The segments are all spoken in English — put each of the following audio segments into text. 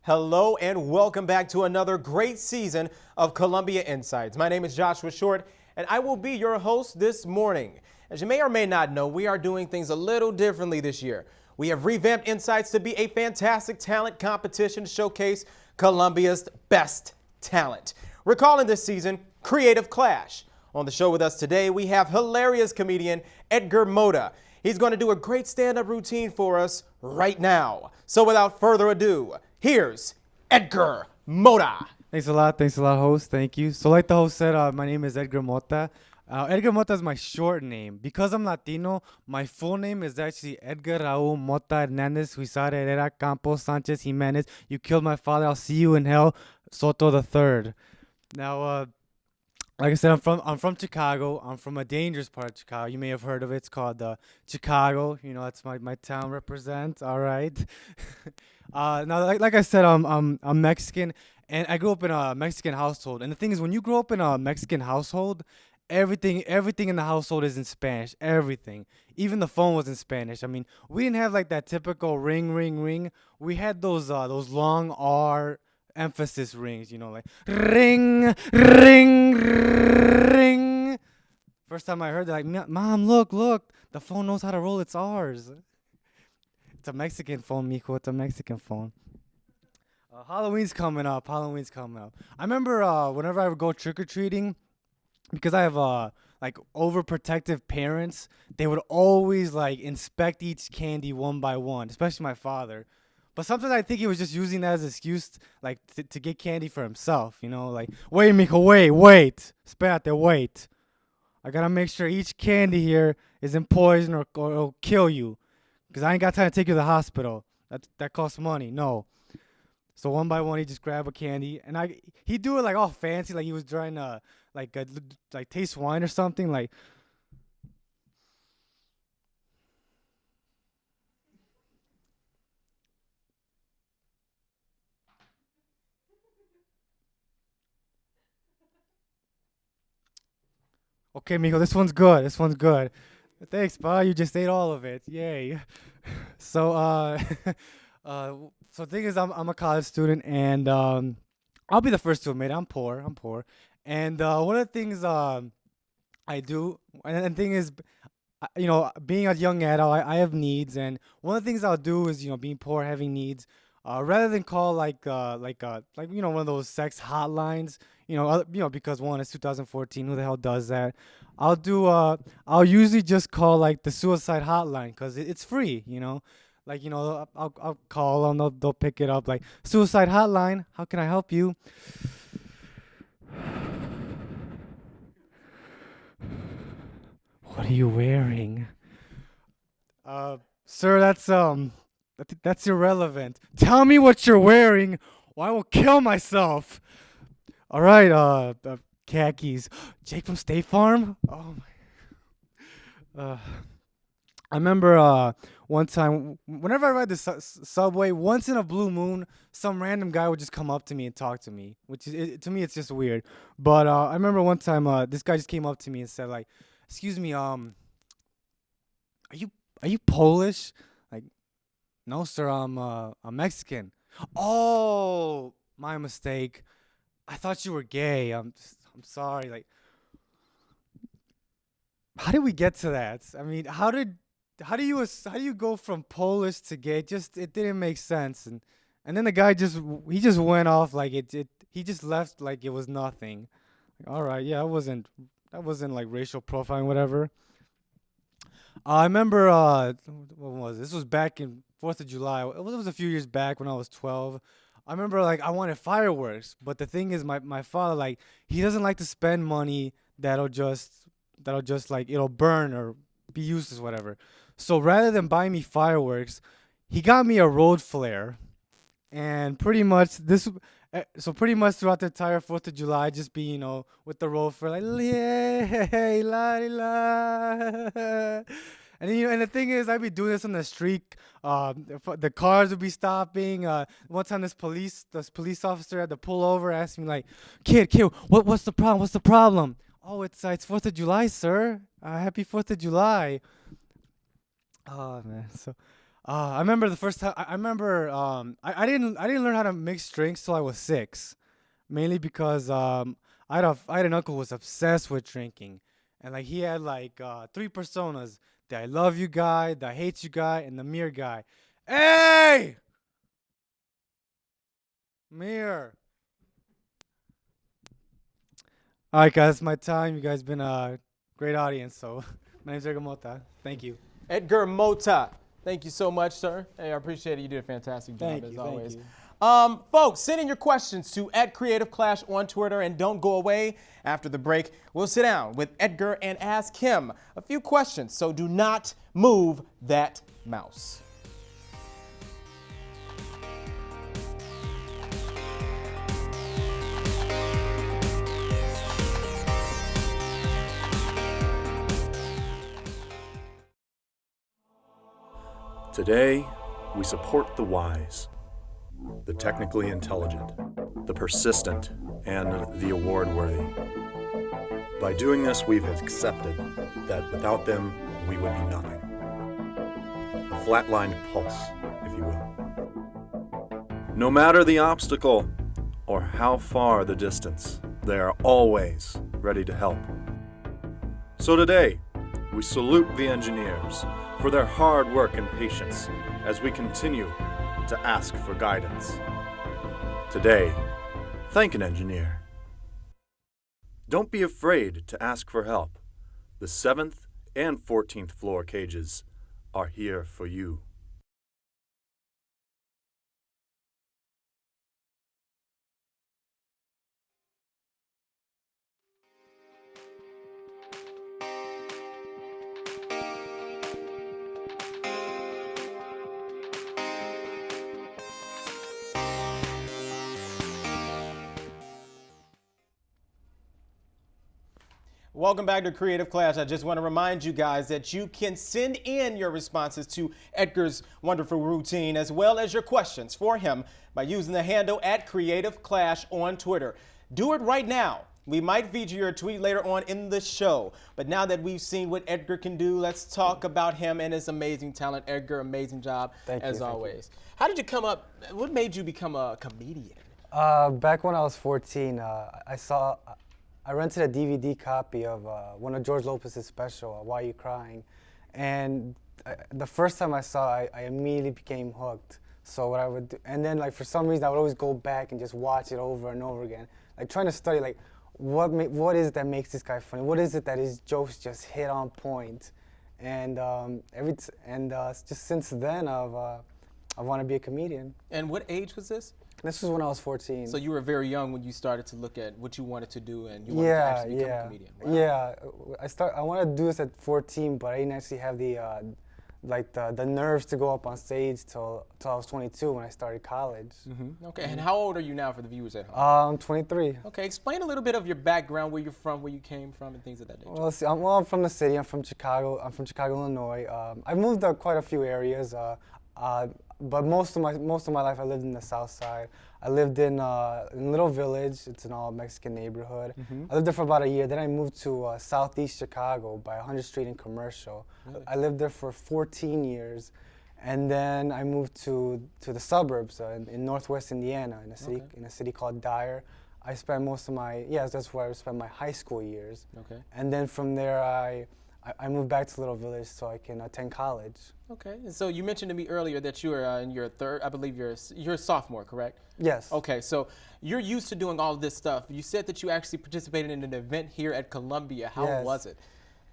Hello and welcome back to another great season of Columbia Insights. My name is Joshua Short and I will be your host this morning. As you may or may not know, we are doing things a little differently this year. We have revamped Insights to be a fantastic talent competition to showcase Columbia's best talent. We're calling this season Creative Clash. On the show with us today, we have hilarious comedian Edgar Mota. He's going to do a great stand-up routine for us right now. So without further ado, here's Edgar Mota. Thanks a lot, host. Thank you. So like the host said, my name is Edgar Mota. Edgar Mota is my short name. Because I'm Latino, my full name is actually Edgar Raul Mota Hernandez Huizar Herrera Campos Sanchez Jimenez. You killed my father, I'll see you in hell, Soto the Third. Now, like I said, I'm from Chicago. I'm from a dangerous part of Chicago. You may have heard of it. It's called Chicago. You know, that's my town represent. All right. Now, like I said, I'm Mexican, and I grew up in a Mexican household. And the thing is, when you grow up in a Mexican household, everything in the household is in Spanish. Everything, even the phone was in Spanish. I mean, we didn't have like that typical ring, ring, ring. We had those long R emphasis rings, you know, like ring, ring, ring. First time I heard that, like, Mom, look, the phone knows how to roll its R's. It's a Mexican phone, mijo. It's a Mexican phone. Halloween's coming up. I remember whenever I would go trick-or-treating, because I have like overprotective parents, they would always like inspect each candy one by one, especially my father. But sometimes I think he was just using that as an excuse, like, to get candy for himself, you know? Like, wait, mijo, wait. Espérate, wait. I gotta make sure each candy here isn't poison or it'll kill you. Because I ain't got time to take you to the hospital. That costs money. No. So one by one, he just grab a candy. And he'd do it, like, all fancy, like he was trying to, like taste wine or something. Like, okay, mijo, this one's good. Thanks, pa. You just ate all of it. Yay. So, so the thing is, I'm a college student, and I'll be the first to admit I'm poor. And one of the things I do, and the thing is, you know, being a young adult, I have needs, and one of the things I'll do is, you know, being poor, having needs, rather than call like you know, one of those sex hotlines, because one, it's 2014, who the hell does that? I'll usually just call like the suicide hotline because it's free, you know. Like, you know, I'll call them, they'll pick it up, like, suicide hotline, how can I help you? What are you wearing? Sir, that's irrelevant. Tell me what you're wearing, or I will kill myself. All right, khakis. Jake from State Farm? Oh my. I remember one time, whenever I ride the subway, once in a blue moon, some random guy would just come up to me and talk to me, which is, to me, it's just weird. But I remember one time, this guy just came up to me and said, like, "Excuse me, are you Polish?" Like, "No, sir, I'm Mexican." "Oh, my mistake. I thought you were gay. I'm sorry." Like, how did we get to that? I mean, how do you go from Polish to gay? It didn't make sense. And then the guy just went off like he just left like it was nothing. Like, all right, yeah, that wasn't like racial profiling, whatever. I remember what was this? This was back in 4th of July. It was a few years back when I was 12. I remember, like, I wanted fireworks, but the thing is, my father, like, he doesn't like to spend money that'll just like, it'll burn or be useless, whatever. So rather than buy me fireworks, he got me a road flare, and pretty much pretty much throughout the entire 4th of July, just be, you know, with the road flare, like, yay, la la. And then, you know, and the thing is, I'd be doing this on the street. The cars would be stopping. One time, this police officer had to pull over, asked me, like, kid, what's the problem? What's the problem? "Oh, it's 4th of July, sir. Happy 4th of July." Oh man, so I remember the first time. I remember I didn't learn how to mix drinks till I was 6, mainly because I had an uncle who was obsessed with drinking, and like he had like 3 personas: the I love you guy, the I hate you guy, and the Mir guy. Hey, Mir. All right, guys, it's my time. You guys been a great audience. So my name's Edgar Mota. Thank you. Edgar Mota. Thank you so much, sir. Hey, I appreciate it. You did a fantastic job, Thank as you. always. Thank you. Folks, send in your questions to @CreativeClash on Twitter, and don't go away. After the break, we'll sit down with Edgar and ask him a few questions, so do not move that mouse. Today, we support the wise, the technically intelligent, the persistent, and the award-worthy. By doing this, we've accepted that without them, we would be nothing. A flatlined pulse, if you will. No matter the obstacle or how far the distance, they are always ready to help. So today, we salute the engineers for their hard work and patience as we continue to ask for guidance. Today, thank an engineer. Don't be afraid to ask for help. The 7th and 14th floor cages are here for you. Welcome back to Creative Clash. I just want to remind you guys that you can send in your responses to Edgar's wonderful routine as well as your questions for him by using the handle @CreativeClash on Twitter. Do it right now. We might feature your tweet later on in the show. But now that we've seen what Edgar can do, let's talk about him and his amazing talent. Edgar, amazing job as always. How did you come up? What made you become a comedian? Back when I was 14, I rented a DVD copy of one of George Lopez's special, Why You Crying? And the first time I saw it, I immediately became hooked. So what I would do, and then like for some reason I would always go back and just watch it over and over again, like trying to study like what is it that makes this guy funny? What is it that his jokes just hit on point? And just since then I want to be a comedian. And what age was this? This was when I was 14. So you were very young when you started to look at what you wanted to do and you wanted to actually become a comedian. Wow. Yeah. I wanted to do this at 14, but I didn't actually have the nerves to go up on stage till I was 22 when I started college. Mm-hmm. Okay, and how old are you now for the viewers at home? I'm 23. Okay, explain a little bit of your background, where you're from, where you came from, and things of that nature. Well, see, I'm from the city. I'm from Chicago. I'm from Chicago, Illinois. I moved to quite a few areas. But most of my life I lived in the South Side. I lived in a little village. It's an all Mexican neighborhood. Mm-hmm. I lived there for about a year. Then I moved to Southeast Chicago by 100th Street in Commercial. Really? I lived there for 14 years, and then I moved to the suburbs in Northwest Indiana in a city called Dyer. I spent that's where I spent my high school years. Okay. And then from there I moved back to Little Village so I can attend college. Okay, and so you mentioned to me earlier that you were in your third, I believe you're a sophomore, correct? Yes. Okay, so you're used to doing all of this stuff. You said that you actually participated in an event here at Columbia. How was it?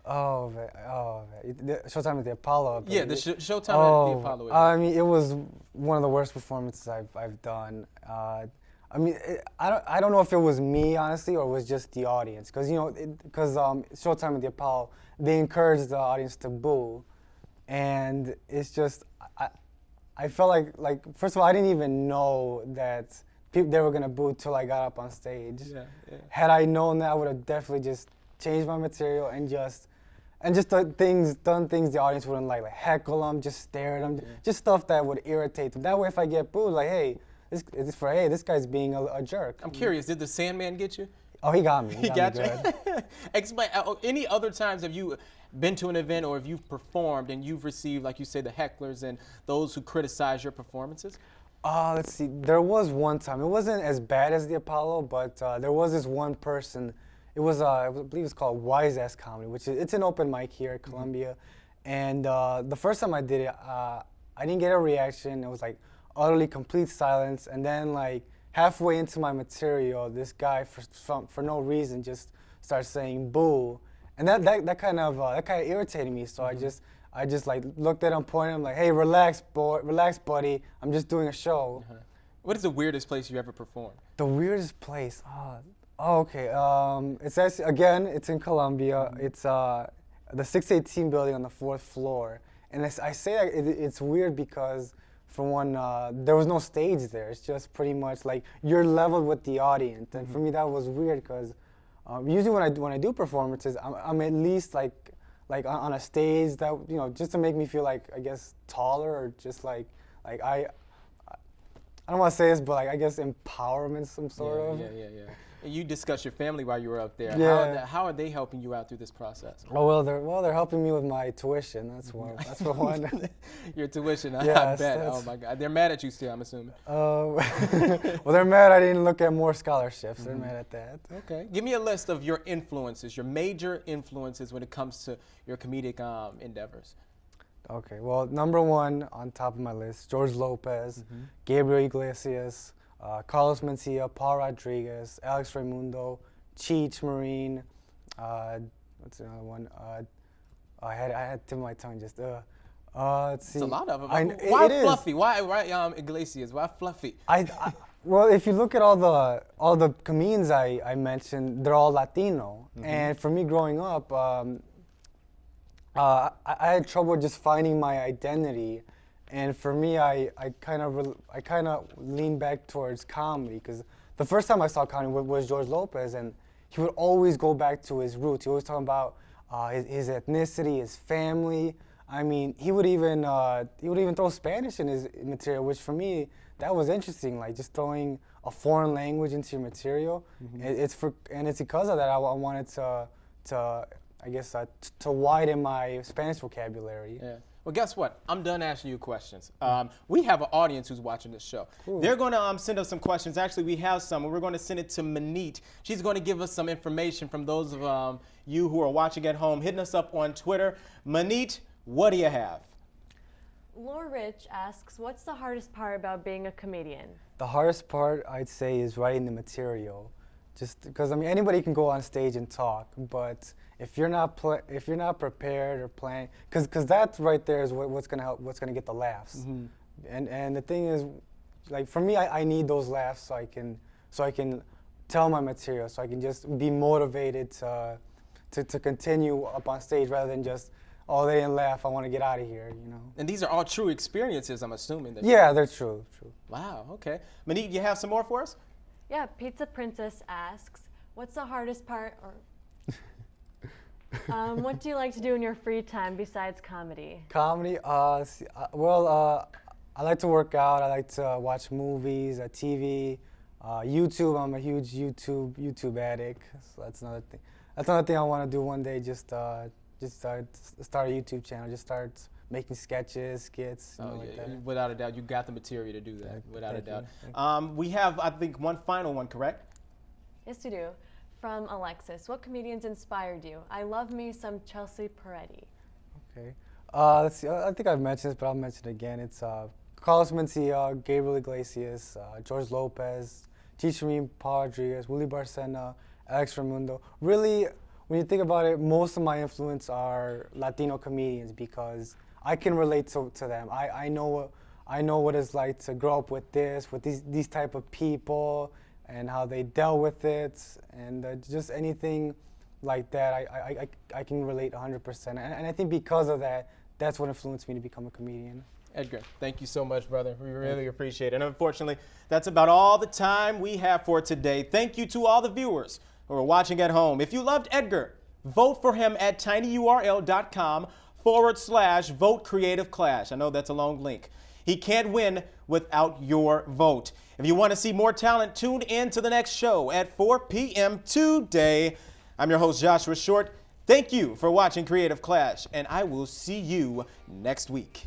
The Showtime at the Apollo. Yeah, the Showtime at the Apollo. I mean, it was one of the worst performances I've done. I mean, I don't know if it was me, honestly, or it was just the audience. Because, Showtime at the Apollo, they encouraged the audience to boo. And it's just, I felt like first of all, I didn't even know that they were going to boo till I got up on stage. Yeah. Had I known that, I would have definitely just changed my material and just done things the audience wouldn't like heckle them, just stare at them, just stuff that would irritate them. That way, if I get booed, like, hey, this guy's being a jerk. I'm curious, did the Sandman get you? Oh, he got me. He got you? good. Explain, any other times have you been to an event or if you've performed and you've received, like you say, the hecklers and those who criticize your performances? Let's see. There was one time. It wasn't as bad as the Apollo, but there was this one person. It was, I believe it's called Wise Ass Comedy, which is it's an open mic here at Columbia. And the first time I did it, I didn't get a reaction. It was like utterly complete silence. And then like halfway into my material, this guy for no reason just starts saying boo, and that kind of irritated me. So I just like looked at him, pointed him like, hey, relax, buddy. I'm just doing a show. What is the weirdest place you ever performed? The weirdest place. Okay. It's actually, again, it's in Columbia. It's the 618 building on the 4th floor. And I say that it's weird because, for one, there was no stage there. It's just pretty much like you're leveled with the audience. And for me, that was weird because usually when I do performances, I'm at least like on a stage that, you know, just to make me feel like, I guess, taller, or just like I don't want to say this, but like I guess empowerment, some sort of. Yeah. And you discussed your family while you were up there. Yeah. How are they helping you out through this process? Oh well, they're helping me with my tuition. That's one. That's for one. Your tuition, I Yes, bet. that's- Oh my God, they're mad at you still, I'm assuming. Well, they're mad I didn't look at more scholarships. They're mad at that. Okay, give me a list of your influences, your major influences when it comes to your comedic endeavors. Okay, well, number one on top of my list, George Lopez, Gabriel Iglesias, Carlos Mencia, Paul Rodriguez, Alex Raimundo, Cheech Marine, what's another one? I had to my tongue just, let's see. It's a lot of them. It Why is. Fluffy? Why Iglesias? Why Fluffy? Well, if you look at all the comedians I mentioned, they're all Latino. And for me growing up, I had trouble just finding my identity, and for me, I kind of leaned back towards comedy, because the first time I saw comedy was George Lopez, and he would always go back to his roots. He always talking about his ethnicity, his family. I mean, he would even throw Spanish in his material, which for me that was interesting. Like just throwing a foreign language into your material. It's because of that I wanted to I guess to widen my Spanish vocabulary. Yeah. Well, guess what? I'm done asking you questions. We have an audience who's watching this show. Cool. They're going to send us some questions. Actually, we have some, and we're going to send it to Maneet. She's going to give us some information from those of you who are watching at home, hitting us up on Twitter. Maneet, what do you have? Laura Rich asks, what's the hardest part about being a comedian? The hardest part, I'd say, is writing the material. Just because, I mean, anybody can go on stage and talk, but if you're not prepared or planning, because that right there is what's gonna get the laughs. And the thing is, like for me, I need those laughs so I can tell my material, so I can just be motivated to continue up on stage rather than just, oh, they didn't laugh, I want to get out of here, you know. And these are all true experiences, I'm assuming. Yeah, they're true. Wow. Okay. Maneet, you have some more for us? Yeah, Pizza Princess asks, what's the hardest part, or what do you like to do in your free time besides comedy? Comedy, I like to work out. I like to watch movies, TV, YouTube. I'm a huge YouTube addict. So that's another thing. That's another thing I want to do one day. Just start a YouTube channel. Just start making sketches, skits, like that. Without a doubt, you got the material to do that. Without a doubt. Thank you. We have, I think, one final one, correct? Yes, we do. From Alexis, what comedians inspired you? I love me some Chelsea Peretti. Okay. Let's see. I think I've mentioned this, but I'll mention it again. It's Carlos Mencia, Gabriel Iglesias, George Lopez, Cheech Marine, Paul Rodriguez, Willie Barcena, Alex Raimundo. Really, when you think about it, most of my influence are Latino comedians because I can relate to them. I know what it's like to grow up with these type of people, and how they dealt with it, and just anything like that, I can relate 100%. And I think because of that, that's what influenced me to become a comedian. Edgar, thank you so much, brother. We really appreciate it. And unfortunately, that's about all the time we have for today. Thank you to all the viewers who are watching at home. If you loved Edgar, vote for him at tinyurl.com/vote Creative Clash. I know that's a long link. He can't win without your vote. If you want to see more talent, tune in to the next show at 4 p.m. today. I'm your host, Joshua Short. Thank you for watching Creative Clash, and I will see you next week.